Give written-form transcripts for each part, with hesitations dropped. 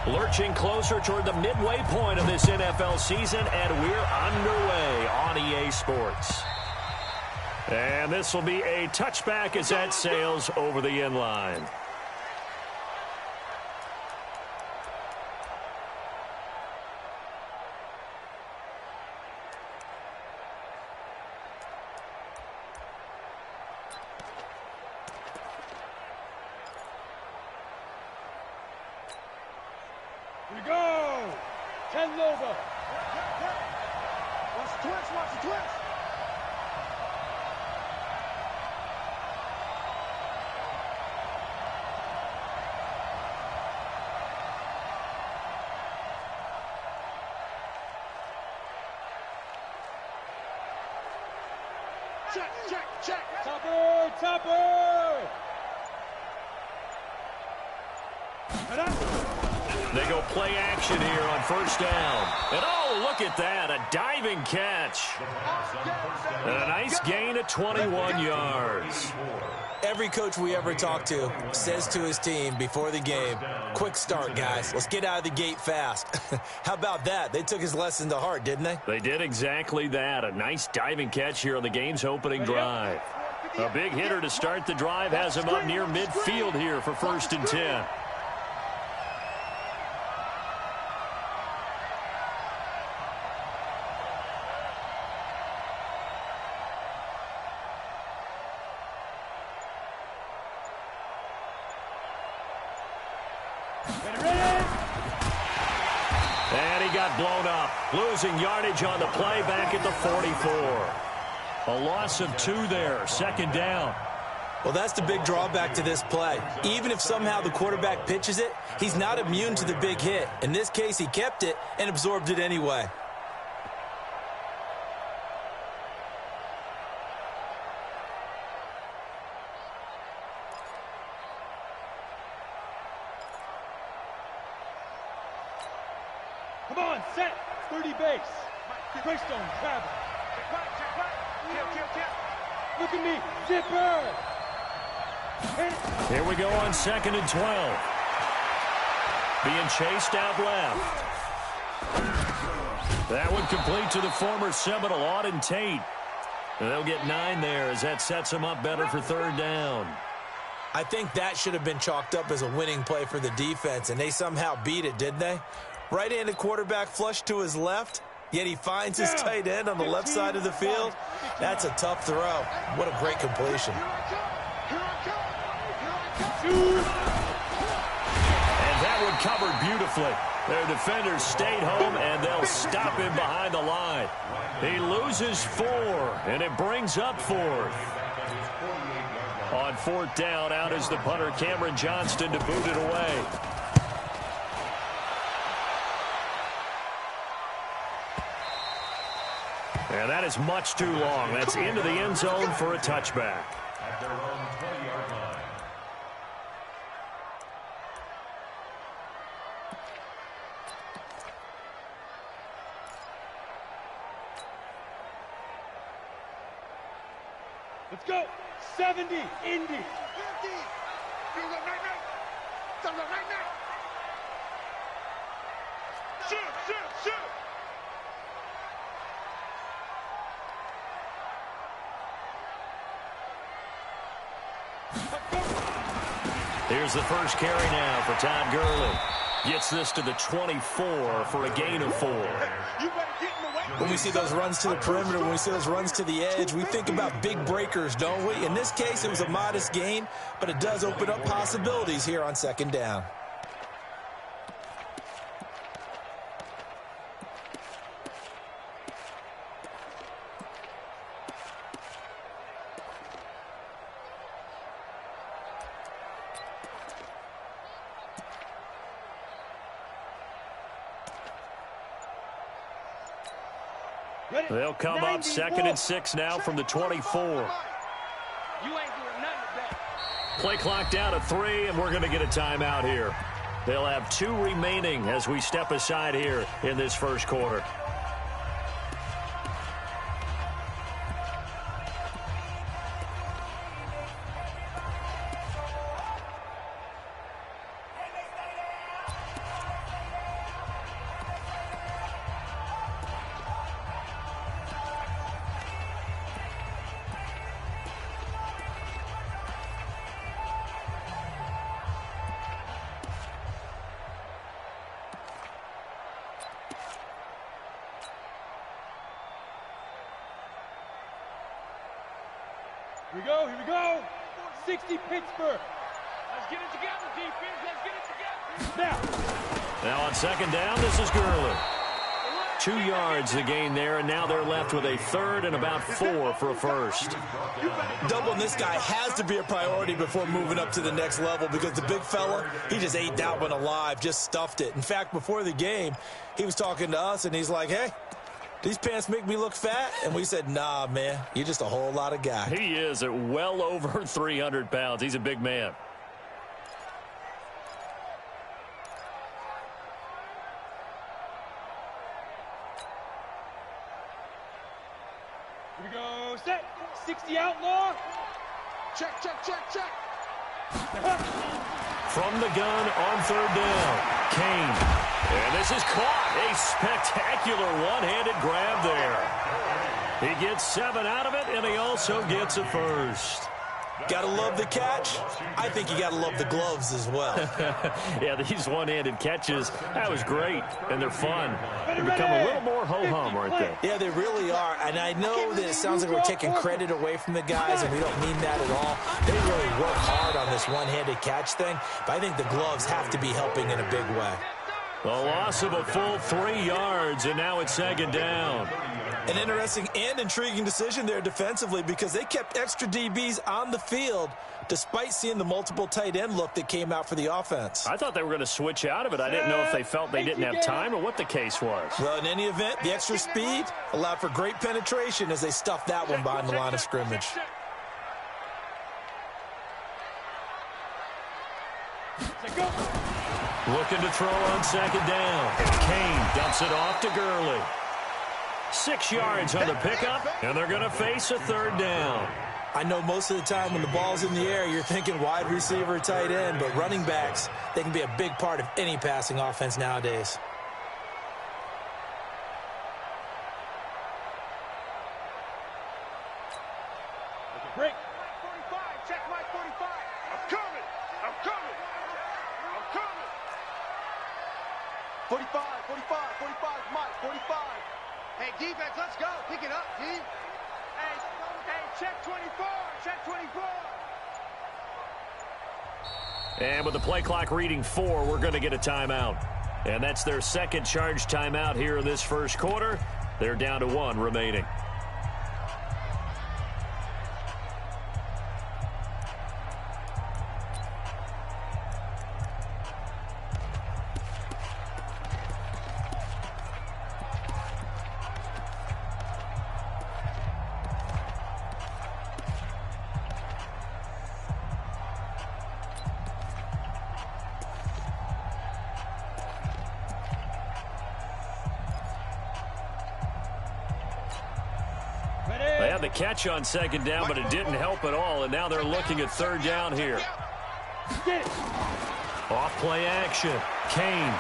Lurching closer toward the midway point of this NFL season, and we're underway on EA Sports. And this will be a touchback as that sails over the end line. Here we go! 10 over. Watch the twist, watch the twist. Check, check, check. Topper, topper. They go play action here on first down. And oh, look at that, a diving catch. And a nice gain of 21 yards. Every coach we ever talk to says to his team before the game, quick start, guys. Let's get out of the gate fast. How about that? They took his lesson to heart, didn't they? They did exactly that. A nice diving catch here on the game's opening drive. A big hitter to start the drive has him up near midfield here for 1st and 10. And he got blown up, losing yardage on the play back at the 44. A loss of 2 there, 2nd down. Well, that's the big drawback to this play. Even if somehow the quarterback pitches it, he's not immune to the big hit. In this case, he kept it and absorbed it anyway. Come on, set. 30 base. Greystone, grab it. Look at me. Zipper. Here we go on 2nd and 12. Being chased out left. That one complete to the former Seminole, Auden Tate. And they'll get 9 there as that sets them up better for 3rd down. I think that should have been chalked up as a winning play for the defense, and they somehow beat it, didn't they? Right-handed quarterback flush to his left, yet he finds his tight end on the left side of the field. That's a tough throw. What a great completion. And that one covered beautifully. Their defenders stayed home, and they'll stop him behind the line. He loses 4, and it brings up 4th. On 4th down, out is the punter, Cameron Johnston, to boot it away. And that is much too long. That's into the end zone for a touchback. At their own 20-yard line. Let's go. 70. Indy. Shoot, shoot, shoot. Here's the first carry now for Todd Gurley. Gets this to the 24 for a gain of 4. When we see those runs to the perimeter, when we see those runs to the edge, we think about big breakers, don't we? In this case, it was a modest gain, but it does open up possibilities here on 2nd down. They'll come up 2nd and 6 now from the 24. Play clock down to 3, and we're going to get a timeout here. They'll have 2 remaining as we step aside here in this first quarter. Here we go, here we go. 60 Pittsburgh. Let's get it together, defense. Let's get it together. Now on second down, this is Gurley. 2 yards the gain there, and now they're left with a third and about 4 for a first. Doubling this guy has to be a priority before moving up to the next level because the big fella, he just ate that one alive, just stuffed it. In fact, before the game, he was talking to us, and he's like, hey, these pants make me look fat? And we said, nah, man, you're just a whole lot of guy. He is at well over 300 pounds. He's a big man. Here we go, set. 60 outlaw. Check. From the gun on third down, Kane. And this is caught. A spectacular one-handed grab there. He gets 7 out of it, and he also gets a first. Gotta love the catch. I think you gotta love the gloves as well. Yeah, these one-handed catches, that was great, and they're fun. They become a little more ho-hum, aren't they? Yeah, they really are, and I know that it sounds like we're taking credit away from the guys, and we don't mean that at all. They really work hard on this one-handed catch thing, but I think the gloves have to be helping in a big way. A loss of a full 3 yards, and now it's second down. An interesting and intriguing decision there defensively because they kept extra DBs on the field despite seeing the multiple tight end look that came out for the offense. I thought they were going to switch out of it. I didn't know if they felt they didn't have time or what the case was. Well, in any event, the extra speed allowed for great penetration as they stuffed that one behind the line of scrimmage. Looking to throw on second down. Kane dumps it off to Gurley. 6 yards on the pickup, and they're going to face a third down. I know most of the time when the ball's in the air, you're thinking wide receiver, tight end, but running backs, they can be a big part of any passing offense nowadays. Break. 45, check my 45. I'm coming. 45, Mike, 45. Hey, defense, let's go. Pick it up, D. Hey, check 24. Check 24. And with the play clock reading 4, we're going to get a timeout. And that's their second charge timeout here in this first quarter. They're down to 1 remaining. They had the catch on second down, but it didn't help at all, and now they're looking at third down here. Off play action. Kane.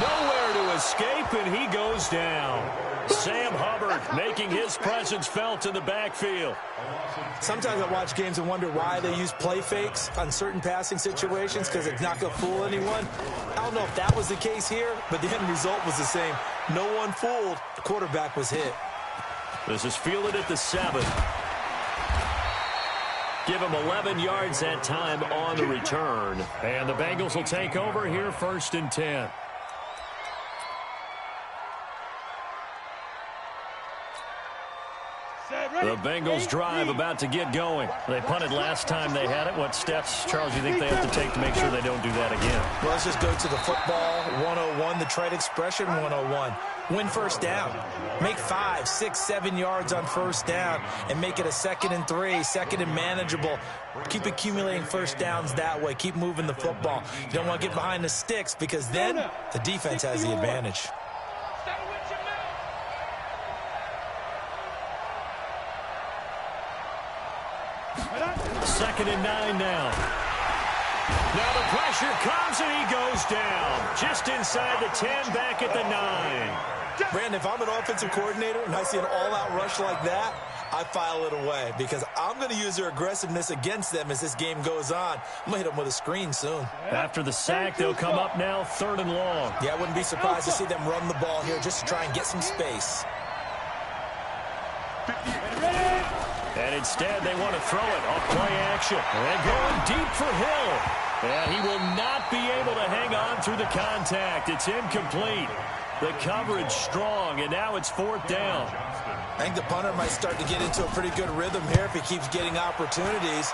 Nowhere to escape, and he goes down. Sam Hubbard making his presence felt in the backfield. Sometimes I watch games and wonder why they use play fakes on certain passing situations because it's not going to fool anyone. I don't know if that was the case here, but the end result was the same. No one fooled. The quarterback was hit. This is fielded at the 7. Give him 11 yards that time on the return. And the Bengals will take over here 1st and 10. The Bengals drive about to get going. They punted last time they had it. What steps, Charles, do you think they have to take to make sure they don't do that again? Well, let's just go to the football 101, the trade expression 101. Win first down. Make 5, 6, 7 yards on first down and make it a 2nd and 3, 2nd and manageable. Keep accumulating first downs that way. Keep moving the football. You don't want to get behind the sticks because then the defense has the advantage. 2nd and 9 now. Now the pressure comes and he goes down. Just inside the 10, back at the 9. Brandon, if I'm an offensive coordinator and I see an all-out rush like that, I file it away because I'm going to use their aggressiveness against them as this game goes on. I'm going to hit them with a screen soon. After the sack, they'll come up now 3rd and long. Yeah, I wouldn't be surprised to see them run the ball here just to try and get some space. And instead, they want to throw it off play action. And going deep for Hill. And he will not be able to hang on through the contact. It's incomplete. The coverage strong, and now it's 4th down. I think the punter might start to get into a pretty good rhythm here if he keeps getting opportunities.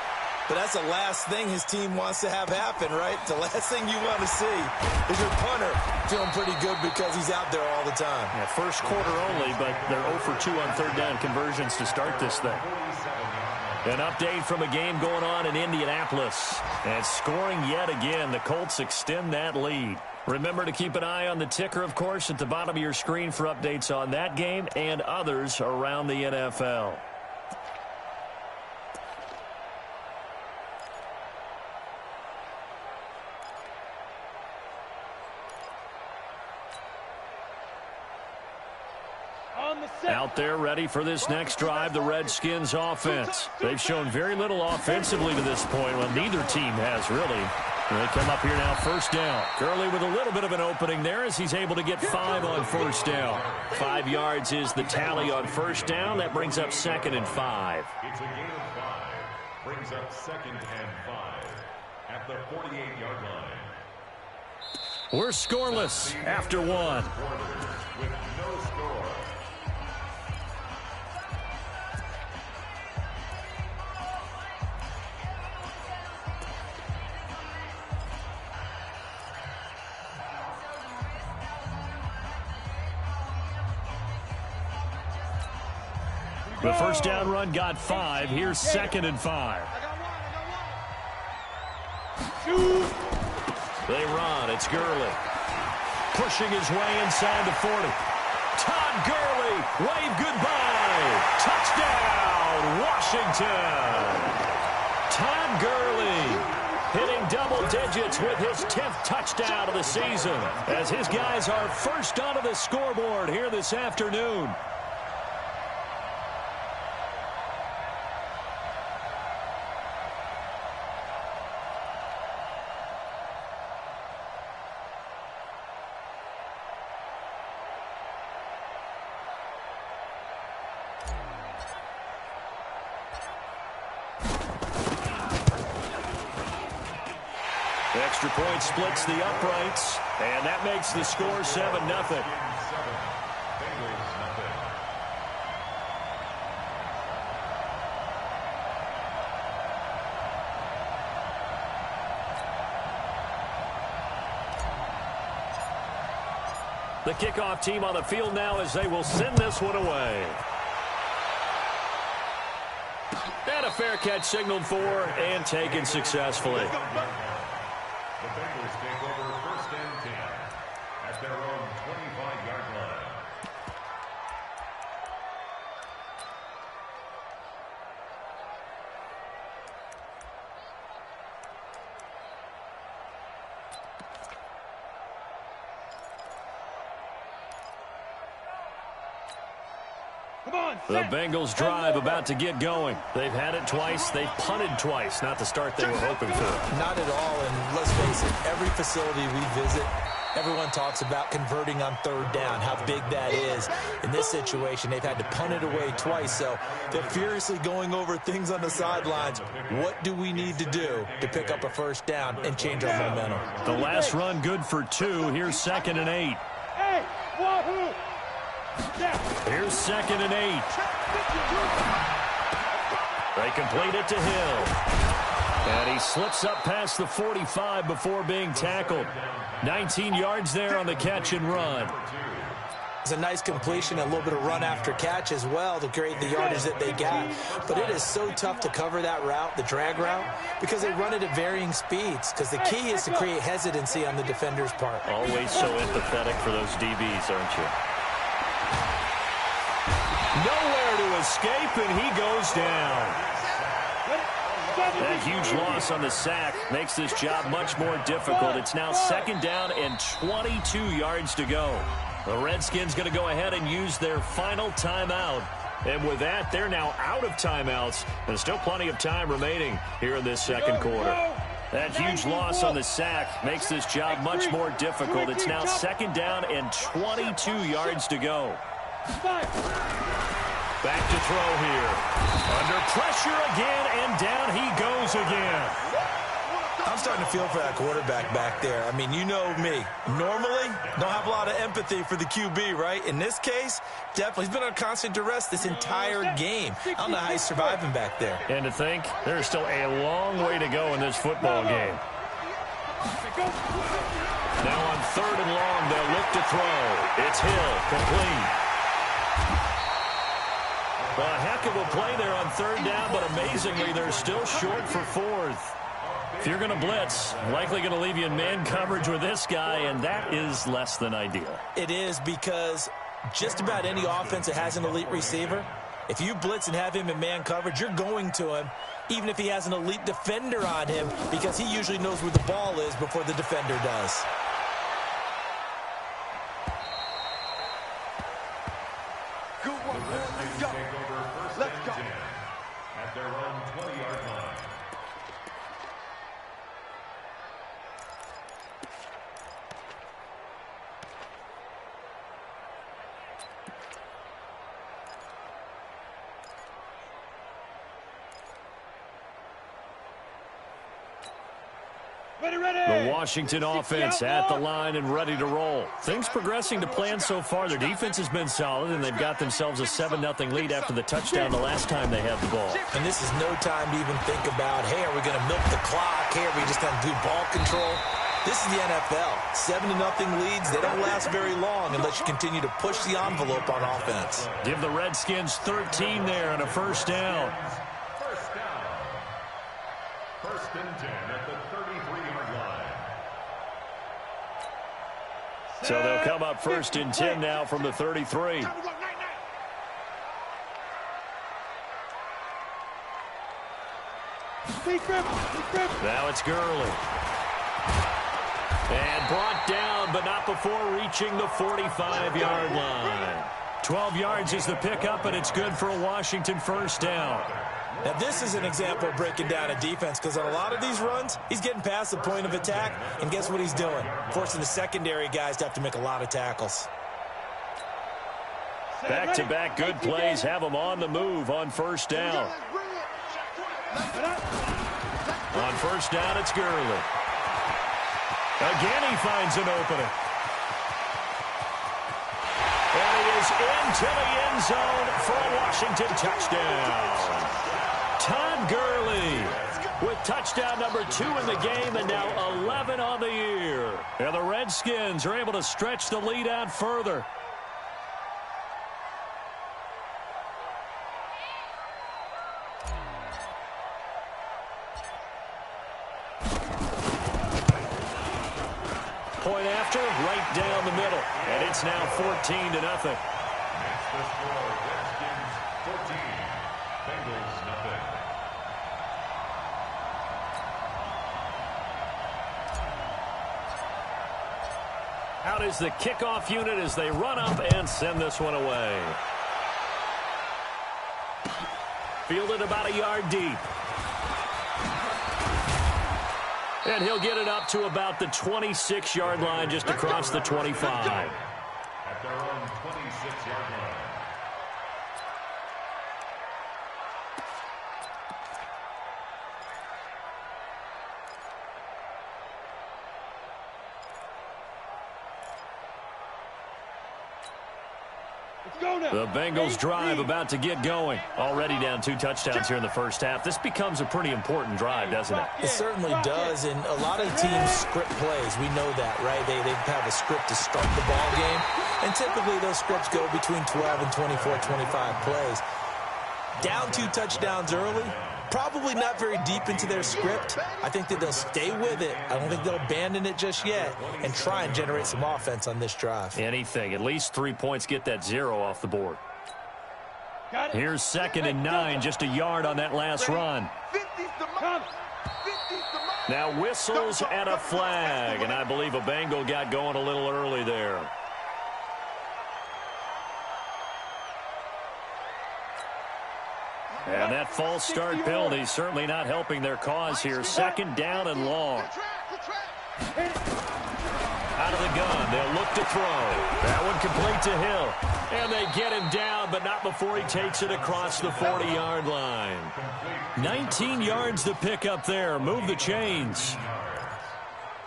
But that's the last thing his team wants to have happen, right? The last thing you want to see is your punter feeling pretty good because he's out there all the time. Yeah, first quarter only, but they're 0 for 2 on 3rd down conversions to start this thing. An update from a game going on in Indianapolis. And scoring yet again, the Colts extend that lead. Remember to keep an eye on the ticker, of course, at the bottom of your screen for updates on that game and others around the NFL. Out there ready for this next drive, the Redskins offense. They've shown very little offensively to this point. Well, neither team has really. They come up here now, 1st down. Gurley with a little bit of an opening there as he's able to get 5 on 1st down. 5 yards is the tally on 1st down. That brings up 2nd and 5. It's a gain of 5. Brings up 2nd and 5 at the 48-yard line. We're scoreless after 1. With no score. The 1st down run got 5. Here's 2nd and 5. They run. It's Gurley. Pushing his way inside the 40. Todd Gurley. Wave goodbye. Touchdown, Washington. Todd Gurley hitting double digits with his 10th touchdown of the season as his guys are first onto the scoreboard here this afternoon. Extra point splits the uprights, and that makes the score 7-0. The kickoff team on the field now as they will send this one away. And a fair catch signaled for and taken successfully. The Bengals take over 1st and 10 at their own 25-yard line. The Bengals drive about to get going. They've had it twice. They've punted twice. Not the start they were hoping for. Not at all, and let's face it, every facility we visit, everyone talks about converting on 3rd down, how big that is. In this situation, they've had to punt it away twice, so they're furiously going over things on the sidelines. What do we need to do to pick up a 1st down and change our momentum? The last run good for 2. Here's 2nd and 8. Hey, wahoo! Here's 2nd and 8. They complete it to Hill. And he slips up past the 45 before being tackled. 19 yards there on the catch and run. It's a nice completion, a little bit of run after catch as well to create the yardage that they got. But it is so tough to cover that route, the drag route, because they run it at varying speeds. Because the key is to create hesitancy on the defender's part. Always so empathetic for those DBs, aren't you? Nowhere to escape, and he goes down. That huge loss on the sack makes this job much more difficult. It's now 2nd down and 22 yards to go. The Redskins going to go ahead and use their final timeout. And with that, they're now out of timeouts. And still plenty of time remaining here in this 2nd quarter. That huge loss on the sack makes this job much more difficult. It's now 2nd down and 22 yards to go. Back to throw here. Under pressure again, and down he goes again. I'm starting to feel for that quarterback back there. I mean, you know me. Normally, don't have a lot of empathy for the QB, right? In this case, definitely. He's been on constant duress this entire game. I don't know how he's surviving back there. And to think, there's still a long way to go in this football game. Now on 3rd and long, they'll look to throw. It's Hill, complete. Well, a heck of a play there on 3rd down, but amazingly, they're still short for 4th. If you're going to blitz, likely going to leave you in man coverage with this guy, and that is less than ideal. It is, because just about any offense that has an elite receiver, if you blitz and have him in man coverage, you're going to him, even if he has an elite defender on him, because he usually knows where the ball is before the defender does. Good one, let's go. Let's go. At their own 20-yard line. The Washington offense at the line and ready to roll. Things progressing to plan so far. Their defense has been solid, and they've got themselves a 7-0 lead after the touchdown the last time they had the ball. And this is no time to even think about, hey, are we going to milk the clock? Hey, are we just going to do ball control? This is the NFL. 7-0 leads, they don't last very long unless you continue to push the envelope on offense. Give the Redskins 13 there on a 1st down. First down. 1st and 10 at the 33-yard line. So they'll come up 1st and 10 now from the 33. Now it's Gurley. And brought down, but not before reaching the 45-yard line. 12 yards is the pickup, and it's good for a Washington 1st down. Now, this is an example of breaking down a defense, because on a lot of these runs, he's getting past the point of attack, and guess what he's doing? Forcing the secondary guys to have to make a lot of tackles. Back-to-back good plays have them on the move on 1st down. On 1st down, it's Gurley. Again, he finds an opening. And he is into the end zone for a Washington touchdown. Todd Gurley with touchdown number 2 in the game, and now 11 on the year. And the Redskins are able to stretch the lead out further. Point after, right down the middle. And it's now 14-0. That's the score. Redskins 14. Bengals nothing. Out is the kickoff unit as they run up and send this one away. Fielded about a yard deep. And he'll get it up to about the 26-yard line, just across the 25. At their own 26-yard line. The Bengals drive about to get going. Already down 2 touchdowns here in the first half. This becomes a pretty important drive, doesn't it? It certainly does, and a lot of teams script plays. We know that, right? They have a script to start the ball game, and typically those scripts go between 12 and 24, 25 plays. Down 2 touchdowns early, probably not very deep into their script. I think that they'll stay with it. I don't think they'll abandon it just yet and try and generate some offense on this drive. Anything. At least 3 points, get that 0 off the board. Here's 2nd and 9, just a yard on that last run. Now whistles and a flag, and I believe a Bengal got going a little early there. And that false start penalty certainly not helping their cause here. 2nd down and long. Out of the gun, they'll look to throw. That one complete to Hill. And they get him down, but not before he takes it across the 40-yard line. 19 yards to pick up there. Move the chains.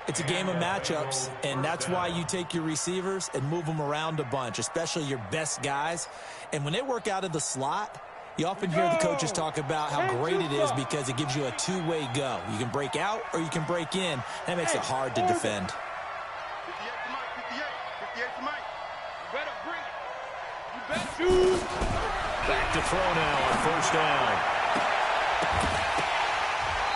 It's a game of matchups, and that's why you take your receivers and move them around a bunch, especially your best guys. And when they work out of the slot, you often hear the coaches talk about how great it is because it gives you a two-way go. You can break out or you can break in. That makes it hard to defend. 58 to Mike, 58 to Mike. You better bring it. You better shoot. Back to throw now on first down.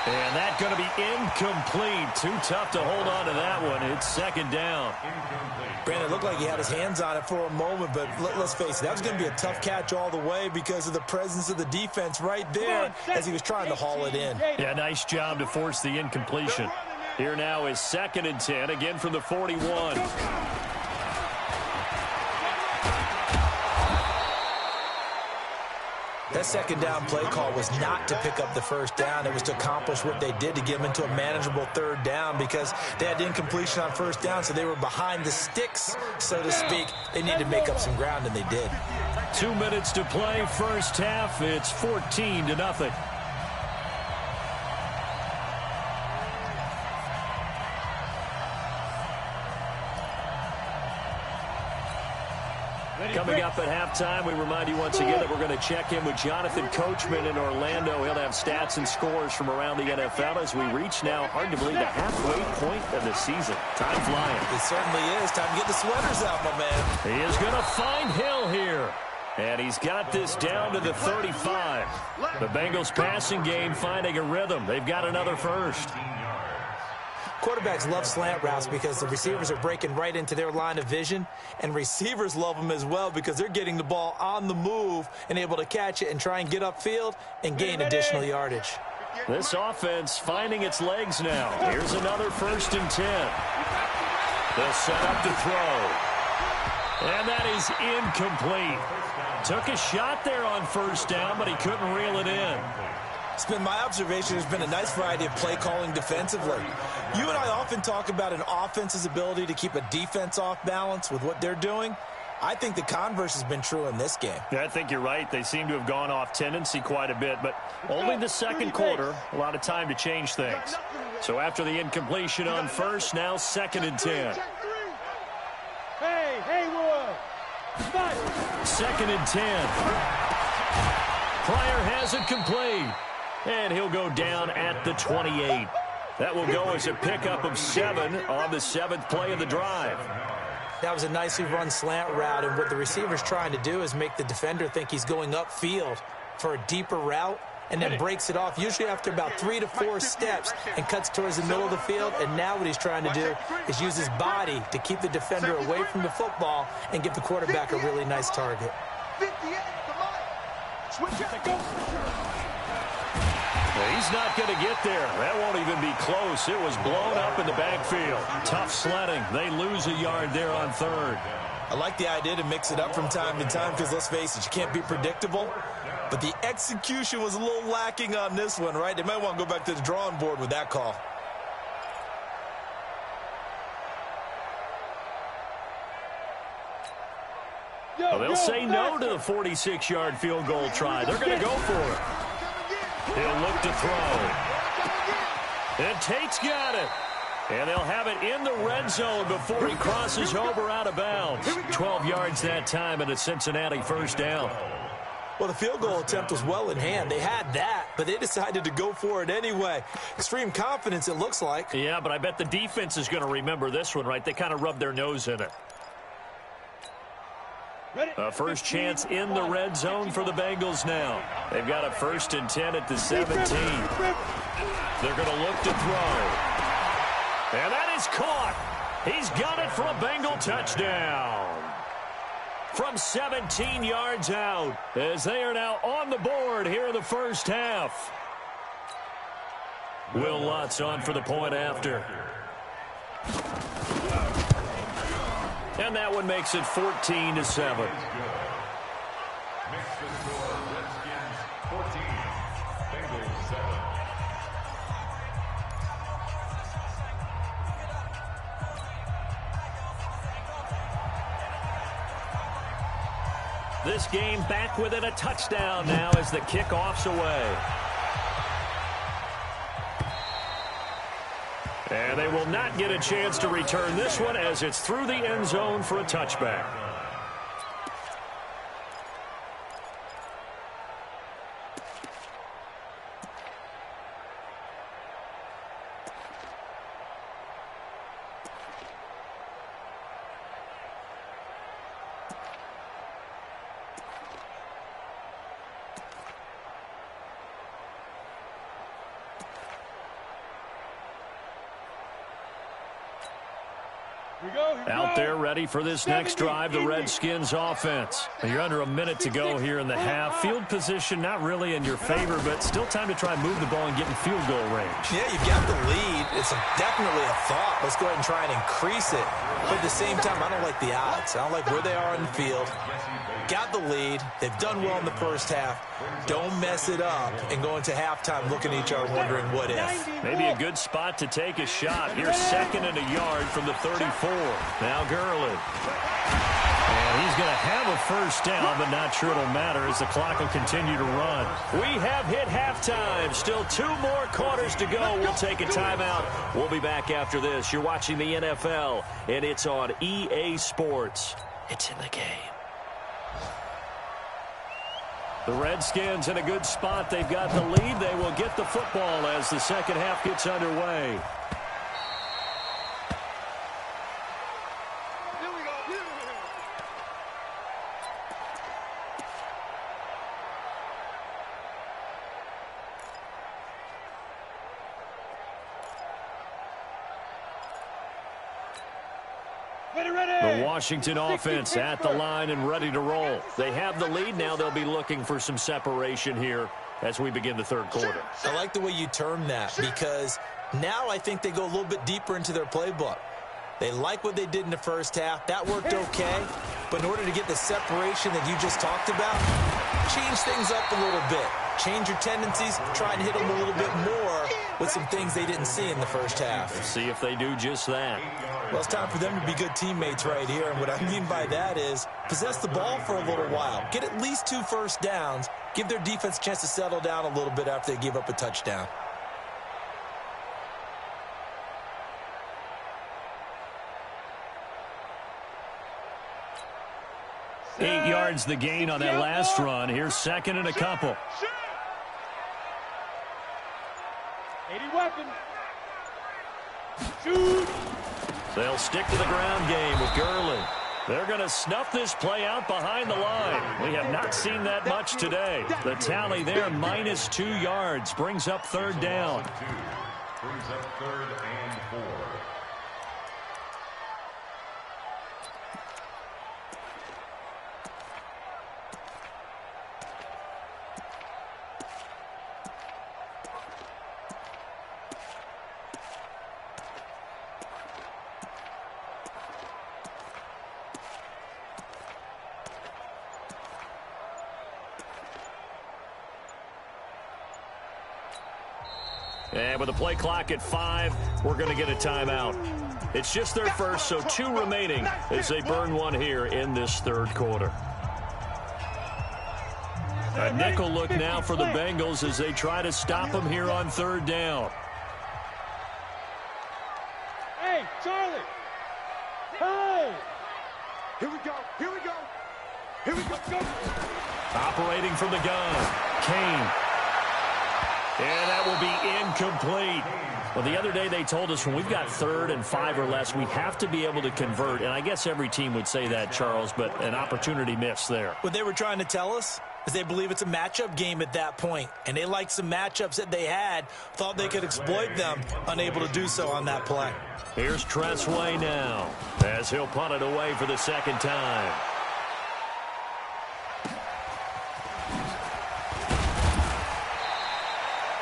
And that's going to be incomplete. Too tough to hold on to that one. It's second down. Brandon, it looked like he had his hands on it for a moment, but let's face it, that was going to be a tough catch all the way because of the presence of the defense right there as he was trying to haul it in. Yeah, nice job to force the incompletion. Here now is 2nd and 10, again from the 41. That second down play call was not to pick up the first down. It was to accomplish what they did to get them into a manageable third down because they had incompletion on first down, so they were behind the sticks, so to speak. They needed to make up some ground, and they did. 2 minutes to play, first half. It's 14-0. Coming up at halftime, we remind you once again that we're going to check in with Jonathan Coachman in Orlando. He'll have stats and scores from around the NFL as we reach now, hard to believe, the halfway point of the season. Time flying. It certainly is. Time to get the sweaters out, my man. He is going to find Hill here. And he's got this down to the 35. The Bengals passing game finding a rhythm. They've got another first. Quarterbacks love slant routes because the receivers are breaking right into their line of vision, and receivers love them as well because they're getting the ball on the move and able to catch it and try and get upfield and gain additional yardage. This offense finding its legs now. Here's another 1st and 10. They'll set up to throw. And that is incomplete. Took a shot there on first down, but he couldn't reel it in. It's been my observation there's been a nice variety of play calling defensively. You and I often talk about an offense's ability to keep a defense off balance with what they're doing. I think the converse has been true in this game. Yeah, I think you're right. They seem to have gone off tendency quite a bit, but only the second quarter, a lot of time to change things. So after the incompletion on first, now 2nd and 10. Hey, Haywood. 2nd and 10. Pryor has it complete. And he'll go down at the 28. That will go as a pickup of 7 on the 7th play of the drive. That was a nicely run slant route, and what the receiver's trying to do is make the defender think he's going upfield for a deeper route and then breaks it off, usually after about 3 to 4 steps, and cuts towards the middle of the field. And now what he's trying to do is use his body to keep the defender away from the football and give the quarterback a really nice target. 58 to Mike. Switch it. He's not going to get there. That won't even be close. It was blown up in the backfield. Tough sledding. They lose a yard there on 3rd. I like the idea to mix it up from time to time because, let's face it, you can't be predictable. But the execution was a little lacking on this one, right? They might want to go back to the drawing board with that call. Well, they'll say no to the 46-yard field goal try. They're going to go for it. He'll look to throw. And Tate's got it. And they'll have it in the red zone before he crosses over out of bounds. 12 yards that time and a Cincinnati first down. Well, the field goal attempt was well in hand. They had that, but they decided to go for it anyway. Extreme confidence, it looks like. Yeah, but I bet the defense is going to remember this one, right? They kind of rubbed their nose in it. A first chance in the red zone for the Bengals now. They've got a 1st and 10 at the 17. They're going to look to throw. And that is caught. He's got it for a Bengal touchdown. From 17 yards out, as they are now on the board here in the first half. Will Lutz on for the point after. And that one makes it 14-7. Makes the score Redskins 14, Bengals 7. This game back within a touchdown now as the kickoff's away. And they will not get a chance to return this one as it's through the end zone for a touchback. Out there ready for this next drive, the Redskins offense. You're under a minute to go here in the half. Field position not really in your favor, but still time to try and move the ball and get in field goal range. Yeah, you've got the lead. It's definitely a thought. Let's go ahead and try and increase it. But at the same time, I don't like the odds. I don't like where they are in the field. Got the lead. They've done well in the first half. Don't mess it up and go into halftime looking at each other wondering what if. Maybe a good spot to take a shot. Here's 2nd and a yard from the 34. Now Gurley. And he's going to have a first down, but not sure it'll matter as the clock will continue to run. We have hit halftime. Still 2 more quarters to go. We'll take a timeout. We'll be back after this. You're watching the NFL, and it's on EA Sports. It's in the game. The Redskins in a good spot. They've got the lead. They will get the football as the second half gets underway. The Washington offense at the line and ready to roll. They have the lead now. They'll be looking for some separation here as we begin the third quarter. I like the way you term that because now I think they go a little bit deeper into their playbook. They like what they did in the first half. That worked okay. But in order to get the separation that you just talked about, change things up a little bit. Change your tendencies. Try and hit them a little bit more with some things they didn't see in the first half. Let's see if they do just that. Well, it's time for them to be good teammates right here. And what I mean by that is possess the ball for a little while. Get at least 2 first downs. Give their defense a chance to settle down a little bit after they give up a touchdown. Eight yards the gain on that last run. Here's 2nd and a couple. 80 weapons. Shoot. They'll stick to the ground game with Gurley. They're going to snuff this play out behind the line. We have not seen that much today. The tally there, -2 yards, brings up 3rd down. Brings up 3rd and 4. And with the play clock at 5, we're going to get a timeout. It's just their first, so 2 remaining as they burn one here in this 3rd quarter. A nickel look now for the Bengals as they try to stop them here on 3rd down. Hey, Charlie. Hey. Here we go. Here we go. Here we go. Go. Operating from the gun, Kane. And that will be incomplete. Well, the other day they told us when we've got 3rd and 5 or less, we have to be able to convert. And I guess every team would say that, Charles, but an opportunity missed there. What they were trying to tell us is they believe it's a matchup game at that point. And they liked some matchups that they had, thought they could exploit them, unable to do so on that play. Here's Tressway now as he'll punt it away for the 2nd time.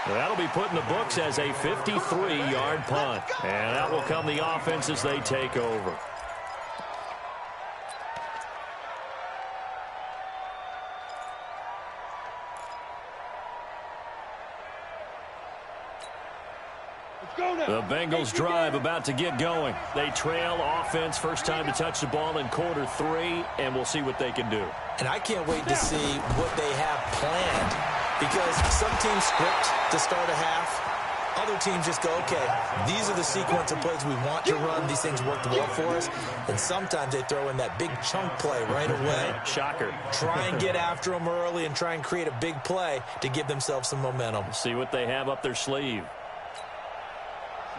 That'll be put in the books as a 53-yard punt. And that will come the offense as they take over. The Bengals drive about to get going. They trail offense, first time to touch the ball in quarter 3, and we'll see what they can do. And I can't wait to see what they have planned, because some teams script to start a half. Other teams just go, okay, these are the sequence of plays we want to run. These things worked well for us. And sometimes they throw in that big chunk play right away. Shocker. Try and get after them early and try and create a big play to give themselves some momentum. See what they have up their sleeve.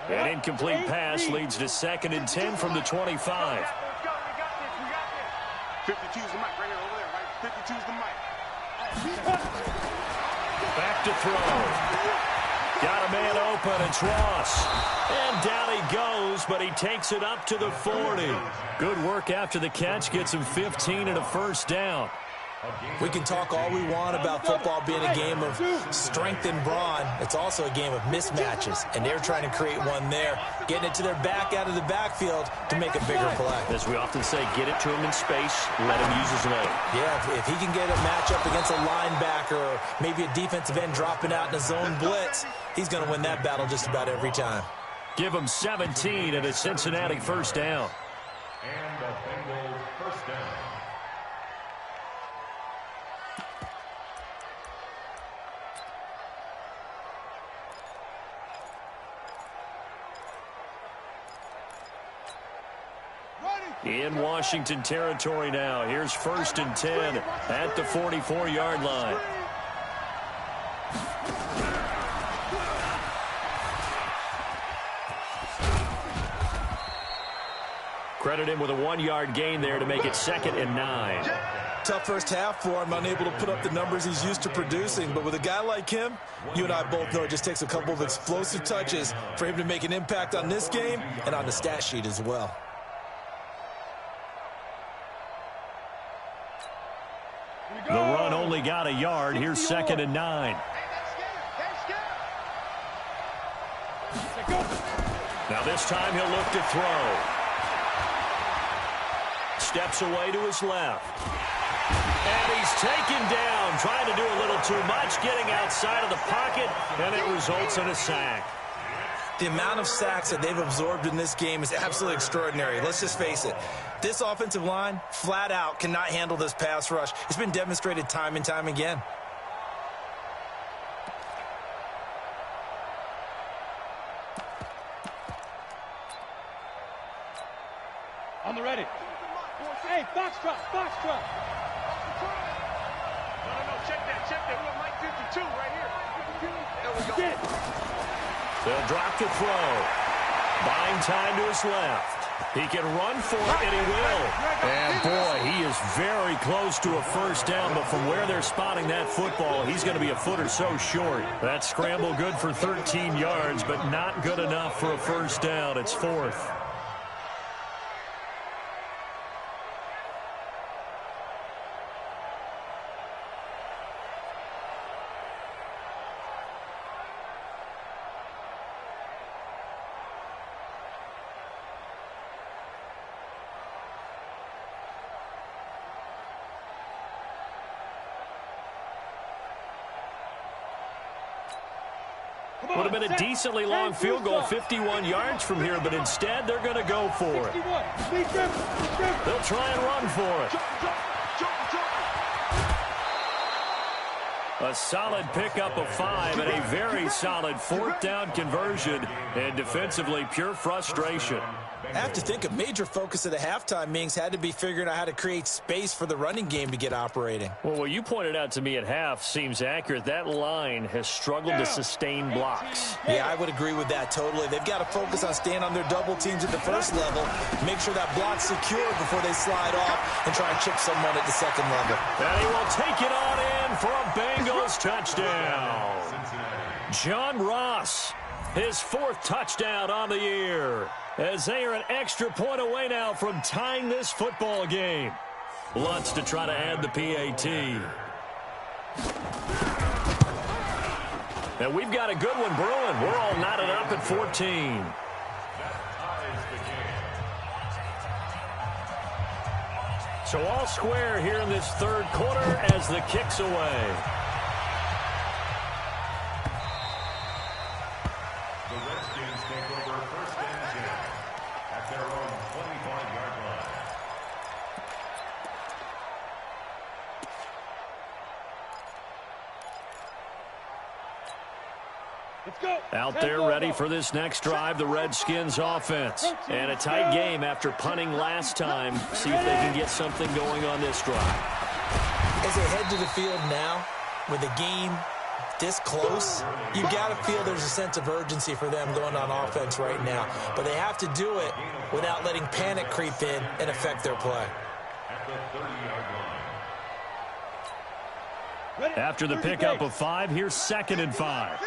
An incomplete pass leads to 2nd and 10 from the 25. 52's the mic right here, over there, right? 52's the mic. Back to throw. Got a man open. It's Ross. And down he goes, but he takes it up to the 40. Good work after the catch. Gets him 15 and a first down. We can talk all we want about football being a game of strength and brawn. It's also a game of mismatches, and they're trying to create one there, getting it to their back out of the backfield to make a bigger play. As we often say, get it to him in space, let him use his leg. Yeah, if he can get a matchup against a linebacker or maybe a defensive end dropping out in a zone blitz, he's going to win that battle just about every time. Give him 17 and a Cincinnati first down. And the Bengals first down. In Washington territory now. Here's 1st and 10 at the 44-yard line. Credit him with a 1-yard gain there to make it 2nd and 9. Tough first half for him, unable to put up the numbers he's used to producing. But with a guy like him, you and I both know it just takes a couple of explosive touches for him to make an impact on this game and on the stat sheet as well. The run only got a yard. Here's 2nd and 9. Now this time he'll look to throw. Steps away to his left. And he's taken down, trying to do a little too much, getting outside of the pocket, and it results in a sack. The amount of sacks that they've absorbed in this game is absolutely extraordinary. Let's just face it. This offensive line, flat out, cannot handle this pass rush. It's been demonstrated time and time again. On the ready. Hey, box drop, box drop. No, check that. We got Mike 52 right here. There we go. Get. They'll drop the throw. Buying time to his left. He can run for it, and he will. And, boy, he is very close to a first down, but from where they're spotting that football, he's going to be a foot or so short. That scramble good for 13 yards, but not good enough for a first down. It's 4th. Would have been a decently long field goal, 51 yards from here, but instead they're going to go for it. They'll try and run for it. A solid pickup of 5 and a very solid 4th down conversion, and defensively pure frustration. I have to think a major focus of the halftime meetings had to be figuring out how to create space for the running game to get operating. Well, what you pointed out to me at half seems accurate. That line has struggled to sustain blocks. Yeah, I would agree with that totally. They've got to focus on staying on their double teams at the first level, make sure that block's secure before they slide off and try and chip someone at the second level. And he will take it on in for a Bengals touchdown. John Ross, his 4th touchdown on the year, as they are an extra point away now from tying this football game. Lutz to try to add the PAT. And we've got a good one brewing. We're all knotted up at 14. So all square here in this 3rd quarter as the kick's away. The Redskins take over Let's go. Out there ready for this next drive, the Redskins offense. And a tight game after punting last time. See if they can get something going on this drive. As they head to the field now, with the game this close, you got to feel there's a sense of urgency for them going on offense right now. But they have to do it without letting panic creep in and affect their play. After the pickup of 5, here's 2nd and 5.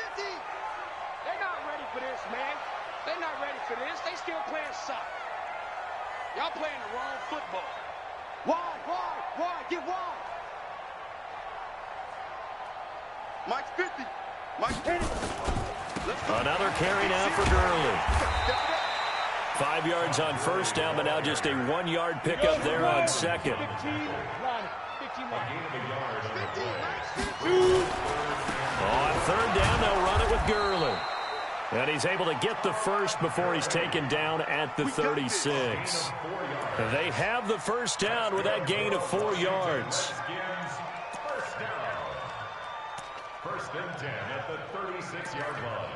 They're not ready for this, man. They're not ready for this. They still playing soccer. Y'all playing the wrong football. Wide, get wide. Mike's 50. Mike's 10. Another carry now for Gurley. 5 yards on first down, but now just a 1-yard pickup there on second. 15 On third down, they'll run it with Gurley. And he's able to get the first before he's taken down at the 36. They have the first down with that gain of 4 yards. First and 10 at the 36-yard line.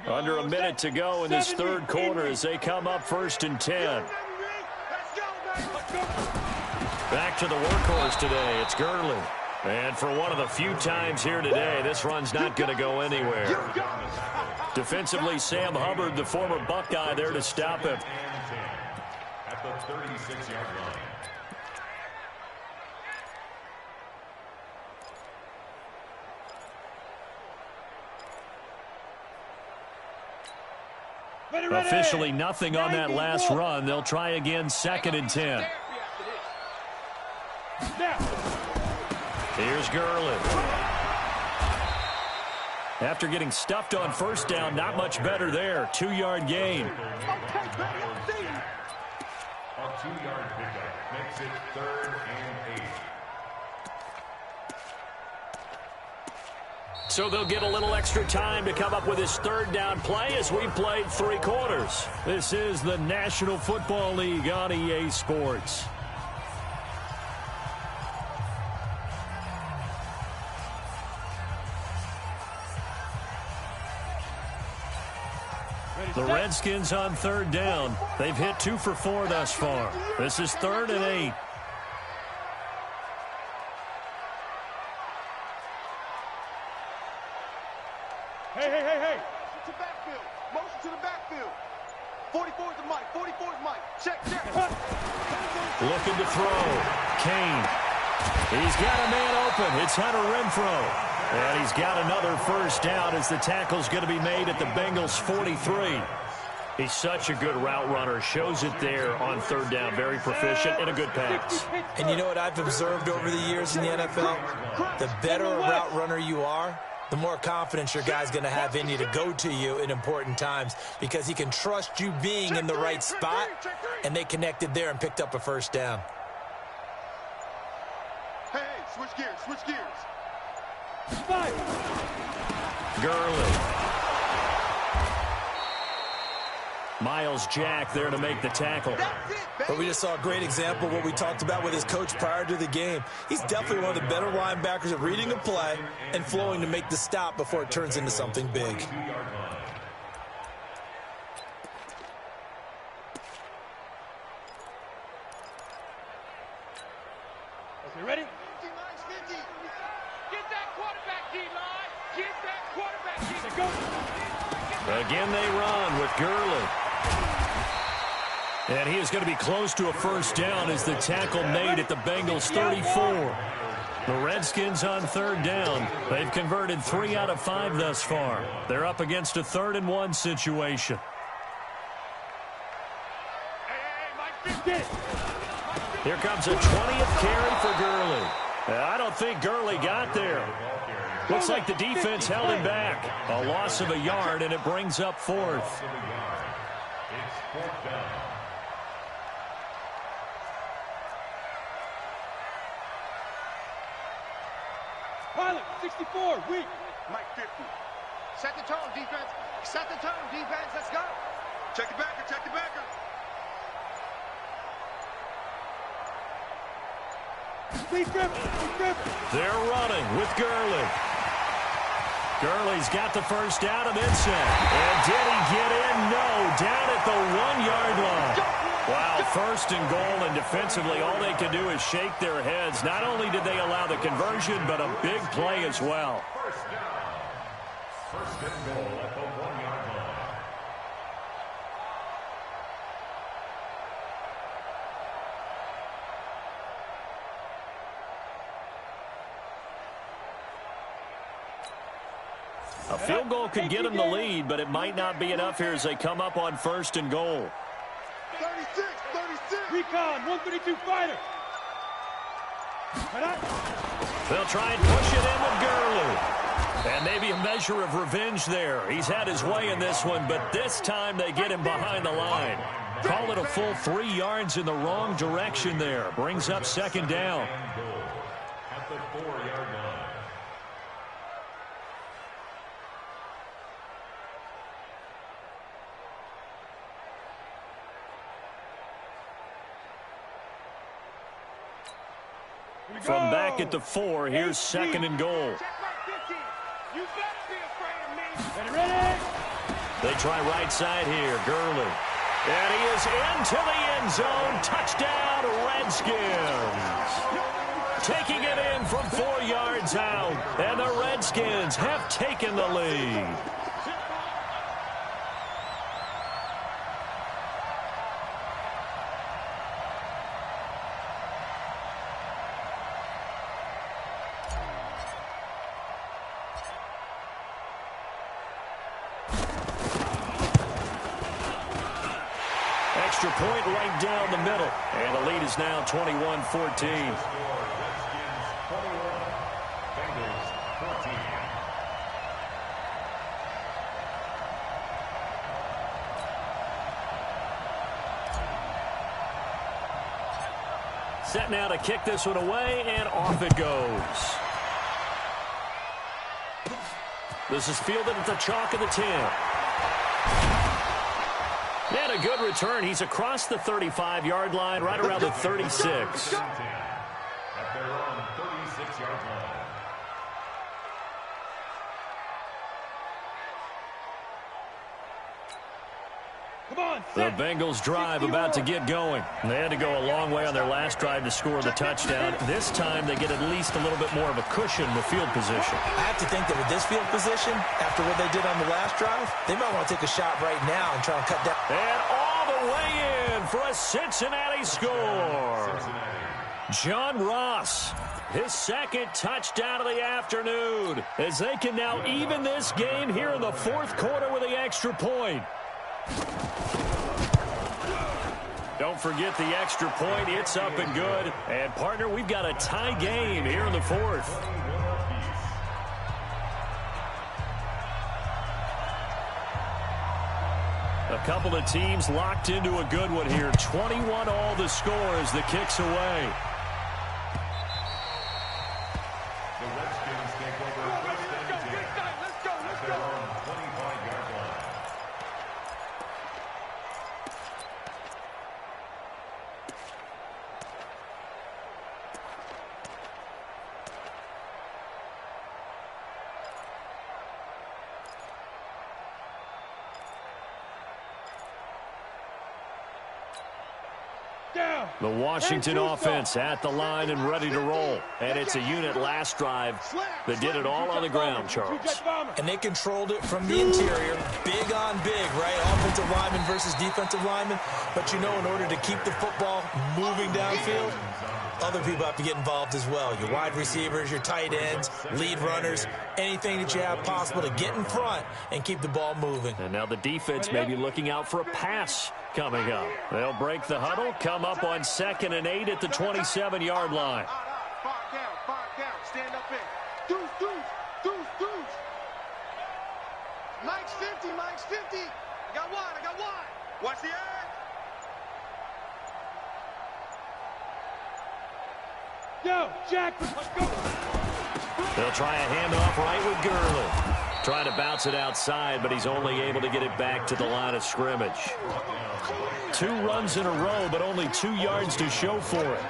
Under a minute to go in this third quarter as they come up 1st and 10. Back to the workhorse today. It's Gurley. And for one of the few times here today, this run's not going to go anywhere. Defensively, Sam Hubbard, the former Buckeye, there to stop him. At the 36-yard line. Officially nothing on that last run. They'll try again 2nd and 10. Here's Gurley. After getting stuffed on first down, not much better there. 2-yard gain. A 2-yard pickup makes it 3rd and 8. So they'll get a little extra time to come up with his third down play as we've played 3 quarters. This is the National Football League on EA Sports. The Redskins on third down. They've hit 2 for 4 thus far. This is 3rd and 8. Hey. To backfield. Motion to the backfield. 44 is the mic. 44 is Mike. Check. Looking to throw. Kane. He's got a man open. It's Hunter Renfrow. And he's got another first down as the tackle's going to be made at the Bengals' 43. He's such a good route runner. Shows it there on third down. Very proficient and a good pass. And you know what I've observed over the years in the NFL? The better a route runner you are, the more confidence your guy's going to have in you to go to you in important times because he can trust you being in the right spot, and they connected there and picked up a first down. Hey, switch gears. Gurley. Miles Jack there to make the tackle. But we just saw a great example of what we talked about with his coach prior to the game. He's definitely one of the better linebackers at reading a play and flowing to make the stop before it turns into something big. Okay, ready? Get that quarterback, D-line. Get that quarterback, D-line. Go. Again they run with Gurley. And he is going to be close to a first down as the tackle made at the Bengals' 34. The Redskins on third down. They've converted 3 out of 5 thus far. They're up against a 3rd and 1 situation. Here comes a 20th carry for Gurley. I don't think Gurley got there. Looks like the defense held him back. A loss of a yard, and it brings up 4th. It's 4th down. Silent, 64, weak. Mike 50. Set the tone, defense. Set the tone, defense. Let's go. Check the backer, check the backer. They're running with Gurley. Gurley's got the first down and then set. And did he get in? No. Down at the 1-yard line. Wow, first and goal, and defensively all they can do is shake their heads. Not only did they allow the conversion, but a big play as well. First down. First and goal at the 1-yard line. A field goal could get them the lead, but it might not be enough here as they come up on first and goal. 36, 36. Recon, 132 fighter. They'll try and push it in with Gurley. And maybe a measure of revenge there. He's had his way in this one, but this time they get him behind the line. Call it a full 3 yards in the wrong direction there. Brings up second down. At the 4-yard line. From back at the 4, here's second and goal. Check right 15. You better be afraid of me. Ready? They try right side here, Gurley. And he is into the end zone. Touchdown, Redskins. Taking it in from 4 yards out. And the Redskins have taken the lead. Extra point right down the middle. And the lead is now 21-14. Redskins 21. Bengals 14. Set now to kick this one away, and off it goes. This is fielded at the chalk of the 10. And a good return. He's across the 35-yard line, right around the 36. At their own 36-yard line. Come on, The Bengals drive about to get going. They had to go a long way on their last drive to score the touchdown. This time they get at least a little bit more of a cushion with field position. I have to think that with this field position, after what they did on the last drive, they might want to take a shot right now and try and cut down. And all the way in for a Cincinnati score. John Ross, his second touchdown of the afternoon, as they can now even this game here in the fourth quarter with the extra point. Don't forget the extra point. It's up and good. And, partner, we've got a tie game here in the fourth. A couple of teams locked into a good one here. 21 all the score as the kick's away. The Redskins take over first and 10. At their own 25-yard line. down. The Washington offense at the line and ready to roll. And it's a unit last drive that did it all on the ground, Charles. And they controlled it from the interior. Big on big, right? Offensive lineman versus defensive lineman. But, you know, in order to keep the football moving downfield, other people have to get involved as well. Your wide receivers, your tight ends, lead runners, anything that you have possible to get in front and keep the ball moving. And now the defense may be looking out for a pass coming up. They'll break the huddle, come up on 2nd and 8 at the 27-yard line. Far down, stand up in. Deuce. Mike's 50. I got wide. Watch the edge. Yo, Jack, let's go. They'll try a handoff right with Gurley. Trying to bounce it outside, but he's only able to get it back to the line of scrimmage. 2 runs in a row, but only 2 yards to show for it.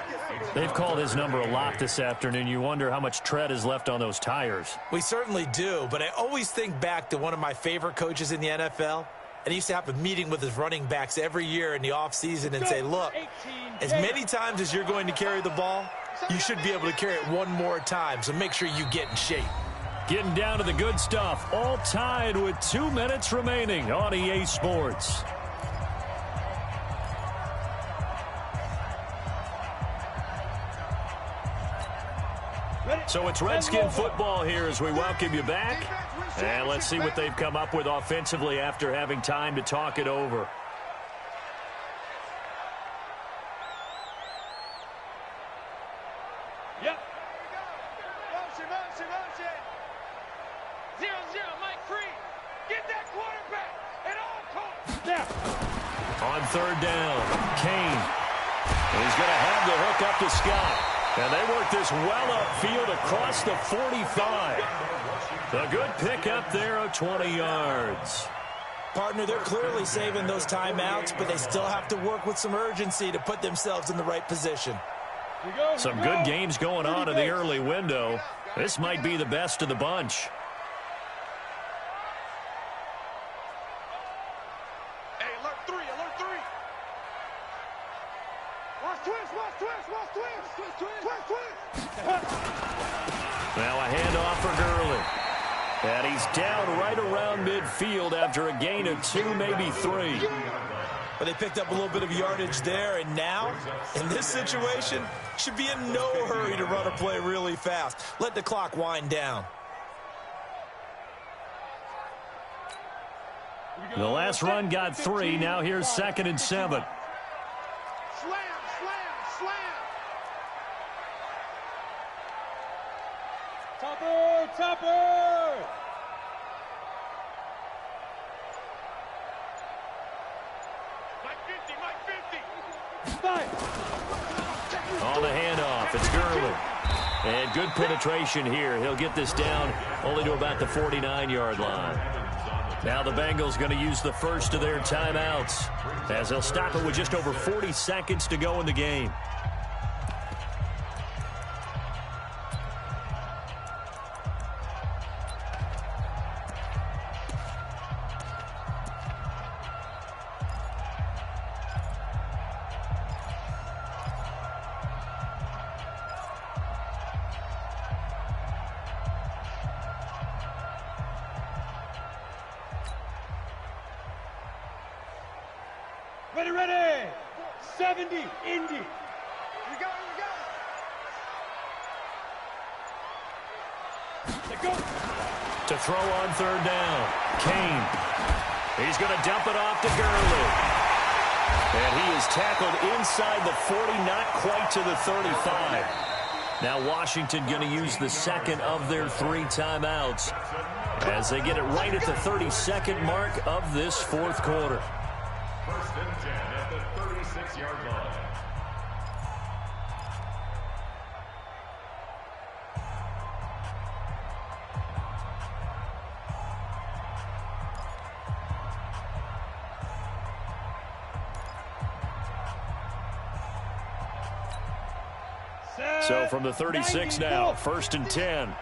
They've called his number a lot this afternoon. You wonder how much tread is left on those tires. We certainly do, but I always think back to one of my favorite coaches in the NFL. And he used to have a meeting with his running backs every year in the offseason and say, look, as many times as you're going to carry the ball, you should be able to carry it one more time, so make sure you get in shape. Getting down to the good stuff, all tied with 2 minutes remaining on EA Sports. So it's Redskin football here as we welcome you back. And let's see what they've come up with offensively after having time to talk it over. Yep. Motion. 0-0, Mike Free. Get that quarterback at all costs. Snap. On 3rd down, Kane. He's going to have the hook up to Scott. And they work this well upfield across the 45. A good pickup there of 20 yards. Partner, they're clearly saving those timeouts, but they still have to work with some urgency to put themselves in the right position. Some good games going on in the early window. This might be the best of the bunch. Hey, alert 3. Watch twist. Now a handoff for Gurley. And he's down right around midfield after a gain of 2, maybe 3. But they picked up a little bit of yardage there, and now, in this situation, should be in no hurry to run a play really fast. Let the clock wind down. The last run got 3. Now here's 2nd and 7. Slam. Topper. Mike 50. On the handoff, it's Gurley. And good penetration here. He'll get this down only to about the 49-yard line. Now the Bengals going to use the first of their timeouts as they'll stop it with just over 40 seconds to go in the game. Ready. 70, Indy. Here we go. Let go. To throw on 3rd down, Kane. He's going to dump it off to Gurley. And he is tackled inside the 40, not quite to the 35. Now Washington going to use the 2nd of their 3 timeouts as they get it right at the 32nd mark of this 4th quarter. 1st and 10 at the 36-yard line. So from the 36 now, 1st and 10. All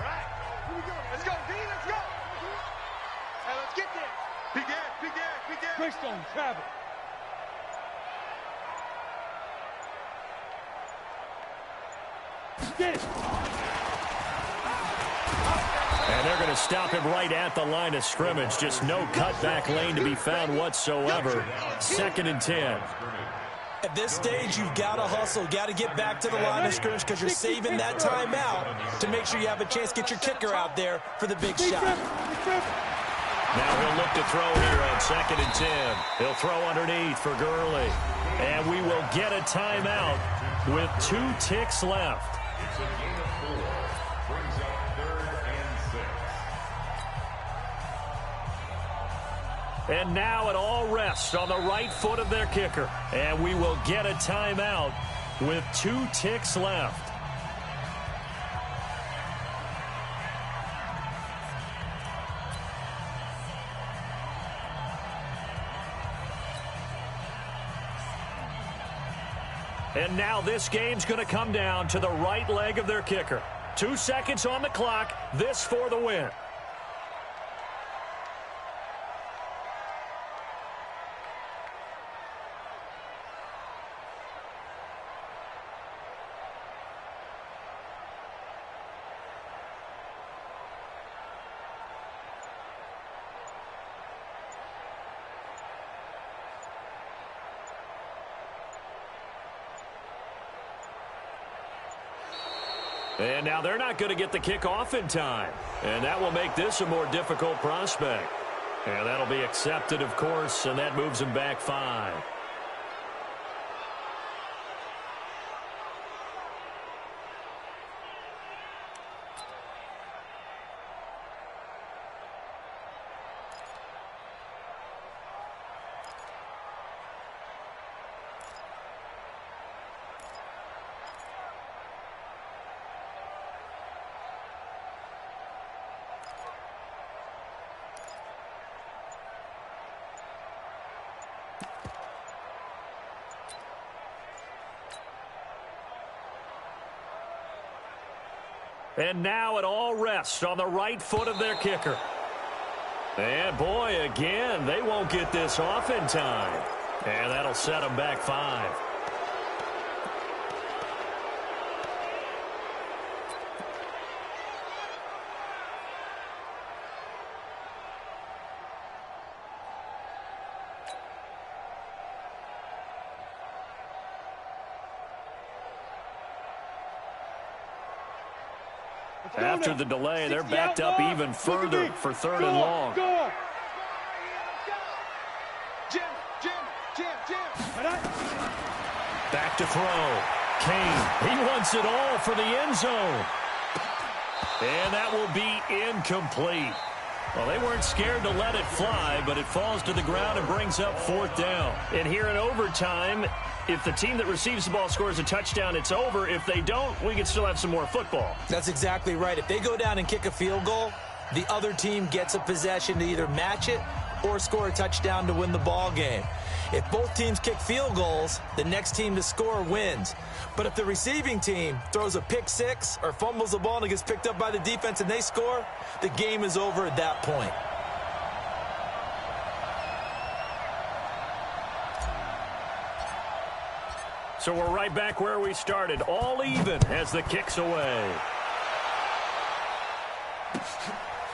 right. Here we go. Let's go, D. Let's go. Hey, let's get there. Big Ed. Quickstone, travel. Get it. And they're going to stop him right at the line of scrimmage. Just no cutback lane to be found whatsoever. 2nd and 10. At this stage, you've got to hustle, got to get back to the line of scrimmage because you're saving that timeout to make sure you have a chance to get your kicker out there for the big shot. Now he'll look to throw here on 2nd and 10. He'll throw underneath for Gurley. And we will get a timeout with 2 ticks left. It's a gain of 4. Brings up 3rd and 6. And now it all rests on the right foot of their kicker. And we will get a timeout with 2 ticks left. And now this game's going to come down to the right leg of their kicker. 2 seconds on the clock. This for the win. And now they're not going to get the kickoff in time. And that will make this a more difficult prospect. And that'll be accepted, of course, and that moves them back 5. And now it all rests on the right foot of their kicker. And boy, again, they won't get this off in time. And that'll set them back 5. After the delay, they're backed up even further for 3rd and long. Go. Back to throw. Kane, he wants it all for the end zone. And that will be incomplete. Well, they weren't scared to let it fly, but it falls to the ground and brings up 4th down. And here in overtime, if the team that receives the ball scores a touchdown, it's over. If they don't, we can still have some more football. That's exactly right. If they go down and kick a field goal, the other team gets a possession to either match it or score a touchdown to win the ball game. If both teams kick field goals, the next team to score wins. But if the receiving team throws a pick 6 or fumbles the ball and it gets picked up by the defense and they score, the game is over at that point. So we're right back where we started, all even as the kick's away.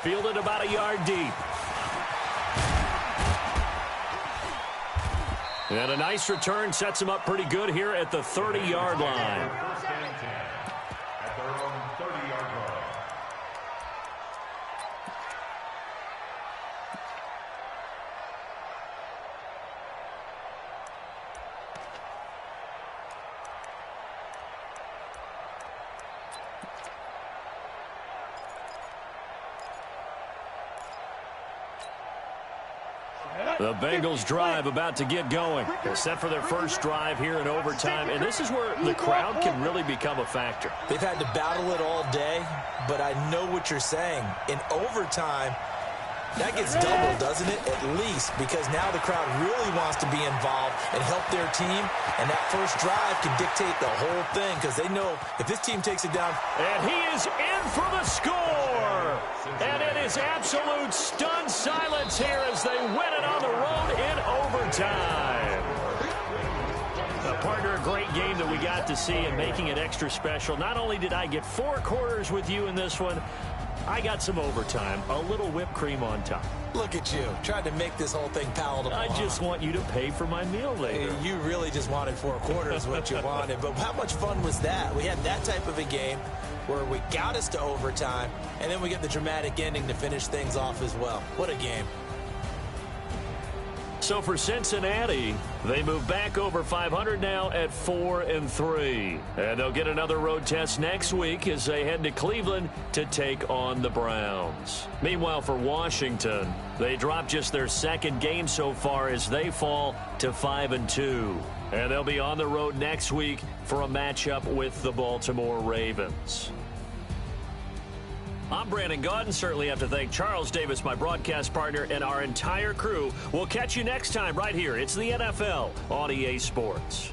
Fielded about a yard deep. And a nice return sets him up pretty good here at the 30-yard line. First and 10 at their own 30-yard line. The Bengals drive about to get going. They're set for their first drive here in overtime, and this is where the crowd can really become a factor. They've had to battle it all day, but I know what you're saying. In overtime, that gets doubled, doesn't it? At least, because now the crowd really wants to be involved and help their team, and that first drive can dictate the whole thing because they know if this team takes it down. And he is in for the score! And it is absolute stunned silence here as they win it on the road in overtime. Partner, a great game that we got to see and making it extra special. Not only did I get 4 quarters with you in this one, I got some overtime, a little whipped cream on top. Look at you, tried to make this whole thing palatable. I just want you to pay for my meal later. You really just wanted 4 quarters, what you wanted. But how much fun was that? We had that type of a game where we got us to overtime, and then we get the dramatic ending to finish things off as well. What a game. So for Cincinnati, they move back over 500 now at 4-3. And they'll get another road test next week as they head to Cleveland to take on the Browns. Meanwhile, for Washington, they drop just their 2nd game so far as they fall to 5-2. And they'll be on the road next week for a matchup with the Baltimore Ravens. I'm Brandon Gaudin. Certainly have to thank Charles Davis, my broadcast partner, and our entire crew. We'll catch you next time right here. It's the NFL on EA Sports.